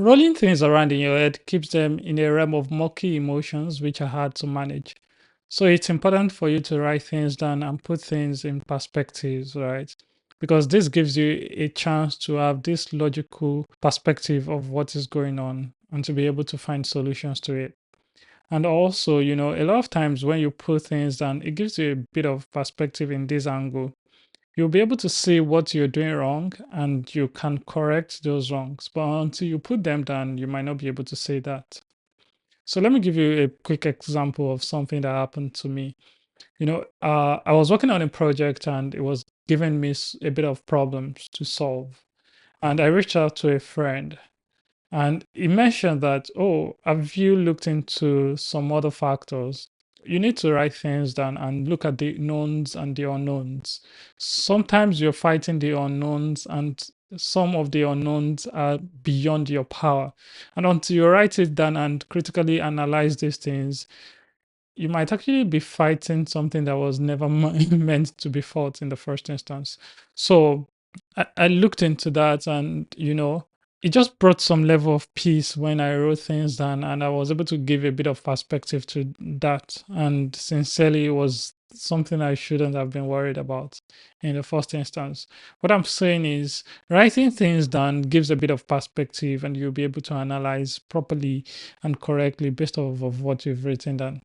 Rolling things around in your head keeps them in a realm of murky emotions which are hard to manage. So it's important for you to write things down and put things in perspectives, right? Because this gives you a chance to have this logical perspective of what is going on and to be able to find solutions to it. And also, a lot of times when you put things down, it gives you a bit of perspective in this angle. You'll be able to see what you're doing wrong and you can correct those wrongs. But until you put them down, you might not be able to say that. So let me give you a quick example of something that happened to me. I was working on a project and it was giving me a bit of problems to solve. And I reached out to a friend and he mentioned that, oh, have you looked into some other factors? You need to write things down and look at the knowns and the unknowns. Sometimes you're fighting the unknowns, and some of the unknowns are beyond your power. And until you write it down and critically analyze these things, you might actually be fighting something that was never meant to be fought in the first instance. So I looked into that and, it just brought some level of peace when I wrote things down and I was able to give a bit of perspective to that. And sincerely, it was something I shouldn't have been worried about in the first instance. What I'm saying is writing things down gives a bit of perspective and you'll be able to analyze properly and correctly based off of what you've written down.